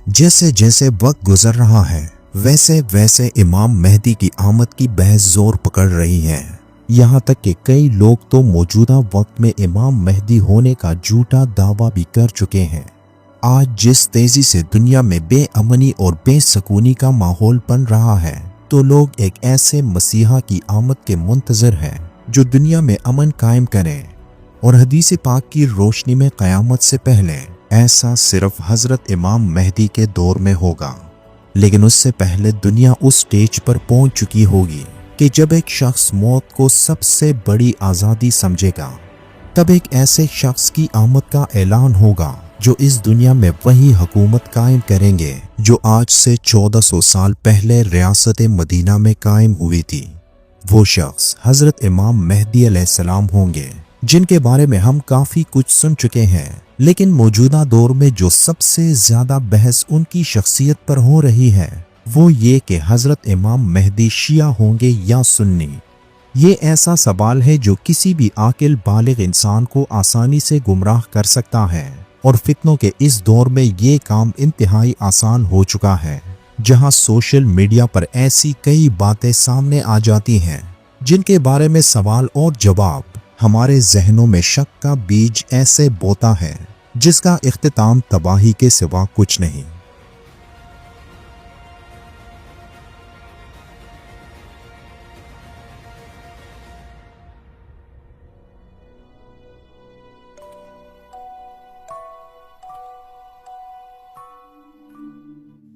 जैसे जैसे वक्त गुजर रहा है वैसे वैसे इमाम मेहदी की आमद की बहस जोर पकड़ रही है। यहाँ तक कि कई लोग तो मौजूदा वक्त में इमाम मेहदी होने का झूठा दावा भी कर चुके हैं। आज जिस तेजी से दुनिया में बेअमनी और बेसकूनी का माहौल बन रहा है तो लोग एक ऐसे मसीहा की आमद के मुंतजर हैं जो दुनिया में अमन कायम करे। और हदीस पाक की रोशनी में क़यामत से पहले ऐसा सिर्फ हजरत इमाम मेहदी के दौर में होगा, लेकिन उससे पहले दुनिया उस स्टेज पर पहुंच चुकी होगी कि जब एक शख्स मौत को सबसे बड़ी आज़ादी समझेगा, तब एक ऐसे शख्स की आमद का ऐलान होगा जो इस दुनिया में वही हुकूमत कायम करेंगे जो आज से 1400 साल पहले रियासत मदीना में कायम हुई थी। वो शख्स हजरत इमाम मेहदी अलैहिस्सलाम होंगे, जिनके बारे में हम काफ़ी कुछ सुन चुके हैं। लेकिन मौजूदा दौर में जो सबसे ज़्यादा बहस उनकी शख्सियत पर हो रही है वो ये कि हजरत इमाम मेहदी शिया होंगे या सुन्नी। ये ऐसा सवाल है जो किसी भी आकिल बालिग इंसान को आसानी से गुमराह कर सकता है। और फितनों के इस दौर में ये काम इंतहाई आसान हो चुका है, जहां सोशल मीडिया पर ऐसी कई बातें सामने आ जाती हैं जिनके बारे में सवाल और जवाब हमारे जहनों में शक का बीज ऐसे बोता है जिसका इख्तिताम तबाही के सिवा कुछ नहीं।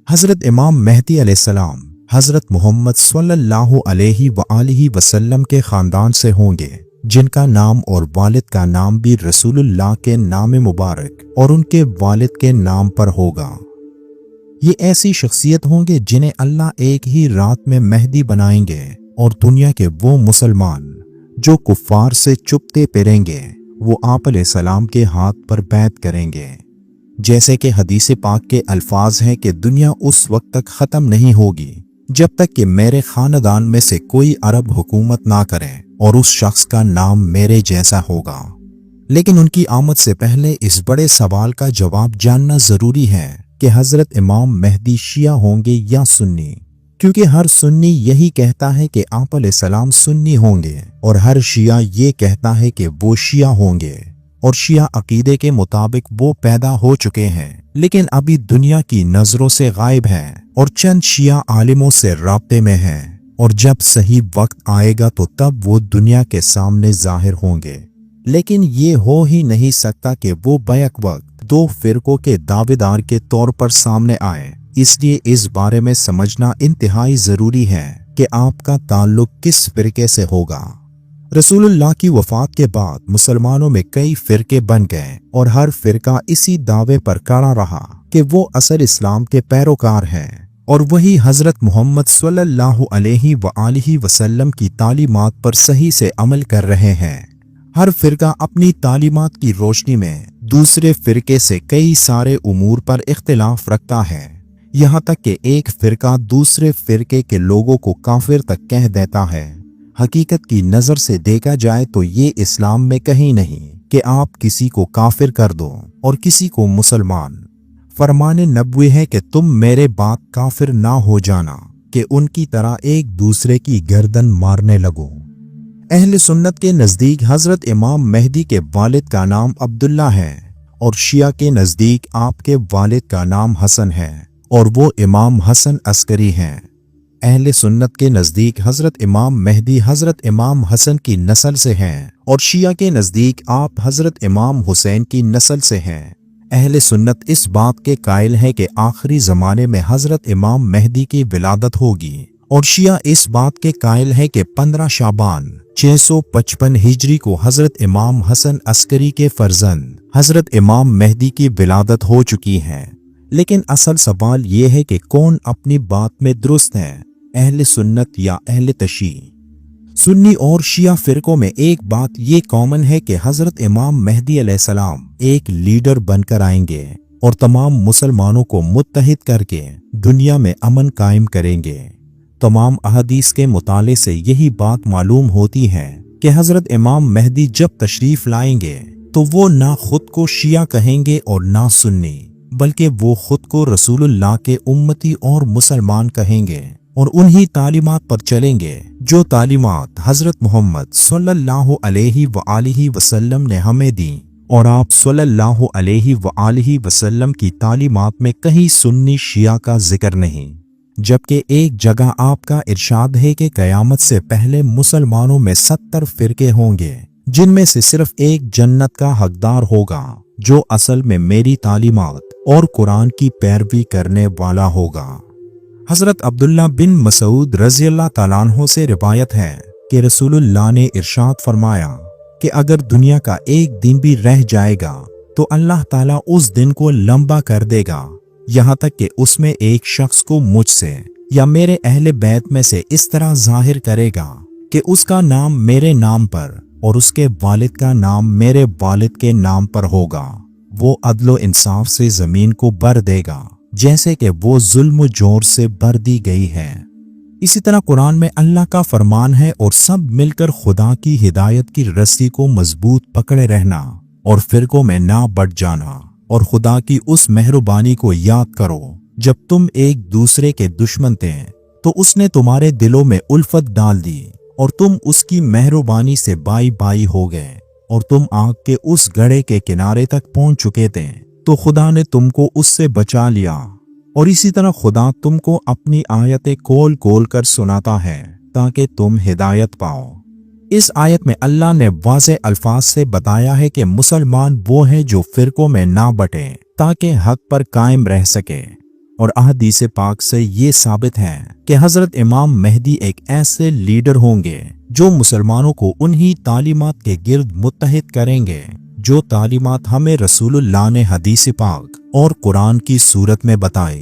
हजरत इमाम मेहदी अलैहिस्सलाम हजरत मोहम्मद सल्लल्लाहु अलैहि वआलिहि वसल्लम के ख़ानदान से होंगे, जिनका नाम और वालिद का नाम भी रसूलुल्लाह के नाम मुबारक और उनके वालिद के नाम पर होगा। ये ऐसी शख्सियत होंगे जिन्हें अल्लाह एक ही रात में मेहदी बनाएंगे और दुनिया के वो मुसलमान जो कुफ्फार से चुपते फिरेंगे वो आप अलैहिस्सलाम के हाथ पर बैत करेंगे। जैसे कि हदीस पाक के अल्फाज हैं कि दुनिया उस वक्त तक ख़त्म नहीं होगी जब तक कि मेरे ख़ानदान में से कोई अरब हुकूमत ना करे और उस शख्स का नाम मेरे जैसा होगा। लेकिन उनकी आमद से पहले इस बड़े सवाल का जवाब जानना ज़रूरी है कि हज़रत इमाम मेहदी शिया होंगे या सुन्नी, क्योंकि हर सुन्नी यही कहता है कि आप अलैहिस्सलाम सुन्नी होंगे और हर शिया ये कहता है कि वो शिया होंगे। और शिया अकीदे के मुताबिक वो पैदा हो चुके हैं, लेकिन अभी दुनिया की नज़रों से गायब हैं और चंद शिया आलिमों से राब्ते में हैं, और जब सही वक्त आएगा तो तब वो दुनिया के सामने जाहिर होंगे। लेकिन ये हो ही नहीं सकता कि वो बैक वक्त दो फिरकों के दावेदार के तौर पर सामने आए। इसलिए इस बारे में समझना इंतहाई ज़रूरी है कि आपका ताल्लुक किस फिरके से होगा। रसूलुल्लाह की वफ़ात के बाद मुसलमानों में कई फ़िरके बन गए और हर फ़िरका इसी दावे पर खड़ा रहा कि वो असल इस्लाम के पैरोकार हैं और वही हज़रत मोहम्मद सल्लल्लाहु अलैहि वआलिहि वसल्लम की तालीमात पर सही से अमल कर रहे हैं। हर फ़िरका अपनी तालीमात की रोशनी में दूसरे फ़िरके से कई सारे उमूर पर इख्तिलाफ रखता है, यहाँ तक कि एक फ़िरका दूसरे फ़िरके के लोगों को काफिर तक कह देता है। हकीकत की नज़र से देखा जाए तो ये इस्लाम में कहीं नहीं कि आप किसी को काफिर कर दो और किसी को मुसलमान। फरमाने नबवी है कि तुम मेरे बाद काफिर ना हो जाना कि उनकी तरह एक दूसरे की गर्दन मारने लगो। अहले सुन्नत के नज़दीक हज़रत इमाम मेहदी के वालिद का नाम अब्दुल्ला है और शिया के नज़दीक आपके वालिद का नाम हसन है और वो इमाम हसन अस्करी हैं। अहले सुन्नत के नज़दीक हज़रत इमाम मेहदी हज़रत इमाम हसन की नस्ल से हैं और शिया के नज़दीक आप हज़रत इमाम हुसैन की नस्ल से हैं। अहले सुन्नत इस बात के कायल हैं कि आखिरी ज़माने में हज़रत इमाम मेहदी की विलादत होगी और शिया इस बात के कायल हैं कि 15 शाबान 655 हिजरी को हज़रत इमाम हसन अस्करी के फर्जंद हज़रत इमाम मेहदी की विलादत हो चुकी है। लेकिन असल सवाल ये है कि कौन अपनी बात में दुरुस्त है, अहले सुन्नत या अहले तशी। सुन्नी और शिया फिरकों में एक बात ये कॉमन है कि हज़रत इमाम मेहदी अलैहिस्सलाम एक लीडर बनकर आएंगे और तमाम मुसलमानों को मुत्तहिद करके दुनिया में अमन कायम करेंगे। तमाम अहदीस के मुताले से यही बात मालूम होती है कि हज़रत इमाम मेहदी जब तशरीफ़ लाएंगे तो वो ना खुद को शिया कहेंगे और ना सुन्नी, बल्कि वो खुद को रसूलुल्लाह के उम्मती और मुसलमान कहेंगे और उन्हीं तालीमात पर चलेंगे जो तालीमात हजरत मोहम्मद सल्लल्लाहु अलैहि वआलिहि वसल्लम ने हमें दी। और आप सल्लल्लाहु अलैहि वआलिहि वसल्लम की तालीमात में कहीं सुन्नी शिया का जिक्र नहीं, जबकि एक जगह आपका इरशाद है कि क़यामत से पहले मुसलमानों में 70 फिरके होंगे जिनमें से सिर्फ एक जन्नत का हकदार होगा जो असल में मेरी तालीमात और कुरान की पैरवी करने वाला होगा। हजरत अब्दुल्ला बिन मसूद रज़ियल्लाहु ताला अन्हु से रिवायत है कि रसूलुल्लाह ने इरशाद फरमाया कि अगर दुनिया का एक दिन भी रह जाएगा तो अल्लाह ताला उस दिन को लंबा कर देगा, यहाँ तक कि उसमें एक शख्स को मुझसे या मेरे अहले बैत में से इस तरह जाहिर करेगा कि उसका नाम मेरे नाम पर और उसके वालिद का नाम मेरे वालिद के नाम पर होगा। वो अदलो इंसाफ से जमीन को भर देगा जैसे कि वो जुल्म जोर से भर दी गई है। इसी तरह कुरान में अल्लाह का फरमान है, और सब मिलकर खुदा की हिदायत की रस्सी को मजबूत पकड़े रहना और फिरकों में ना बढ़ जाना, और खुदा की उस मेहरबानी को याद करो जब तुम एक दूसरे के दुश्मन थे तो उसने तुम्हारे दिलों में उल्फत डाल दी और तुम उसकी मेहरबानी से बाई बाई हो गए, और तुम आग के उस गड्ढे के किनारे तक पहुंच चुके थे तो खुदा ने तुमको उससे बचा लिया। और इसी तरह खुदा तुमको अपनी आयतें खोल खोल कर सुनाता है ताकि तुम हिदायत पाओ। इस आयत में अल्लाह ने वाज़े अल्फाज से बताया है कि मुसलमान वो हैं जो फिरकों में ना बटे ताकि हक पर कायम रह सके। और अहदीस पाक से ये साबित है कि हजरत इमाम मेहदी एक ऐसे लीडर होंगे जो मुसलमानों को उन्हीं तालीमात के गिर्द मुत्तहिद करेंगे जो तालीमात हमें रसूलुल्लाह ने हदीस पाक और कुरान की सूरत में बताए।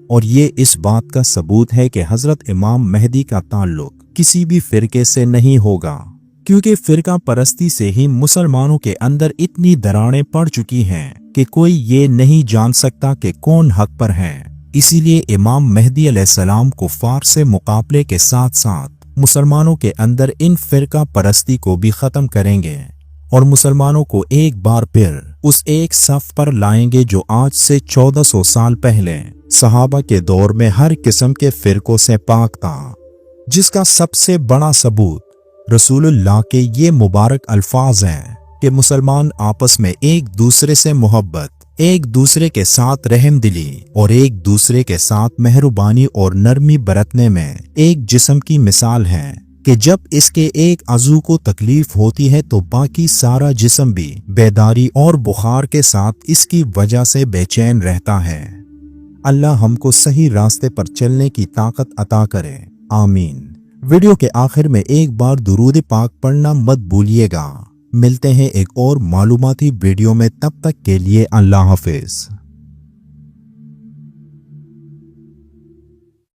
और ये इस बात का सबूत है कि हजरत इमाम मेहदी का ताल्लुक किसी भी फिरके से नहीं होगा, क्योंकि फिरका परस्ती से ही मुसलमानों के अंदर इतनी दरारें पड़ चुकी हैं कि कोई ये नहीं जान सकता कि कौन हक पर है। इसीलिए इमाम मेहदी अलैहिस्सलाम कुफ्फार से मुकाबले के साथ साथ मुसलमानों के अंदर इन फिरका परस्ती को भी खत्म करेंगे और मुसलमानों को एक बार फिर उस एक सफ पर लाएंगे जो आज से 1400 साल पहले सहाबा के दौर में हर किस्म के फिरकों से पाक था, जिसका सबसे बड़ा सबूत रसूलुल्लाह के ये मुबारक अल्फाज हैं कि मुसलमान आपस में एक दूसरे से मोहब्बत, एक दूसरे के साथ रहम दिली और एक दूसरे के साथ मेहरबानी और नरमी बरतने में एक जिस्म की मिसाल है कि जब इसके एक अज़ू को तकलीफ होती है तो बाकी सारा जिस्म भी बेदारी और बुखार के साथ इसकी वजह से बेचैन रहता है। अल्लाह हमको सही रास्ते पर चलने की ताकत अता करे, आमीन। वीडियो के आखिर में एक बार दुरूद पाक पढ़ना मत भूलिएगा। मिलते हैं एक और मालूमाती वीडियो में, तब तक के लिए अल्लाह हाफिज।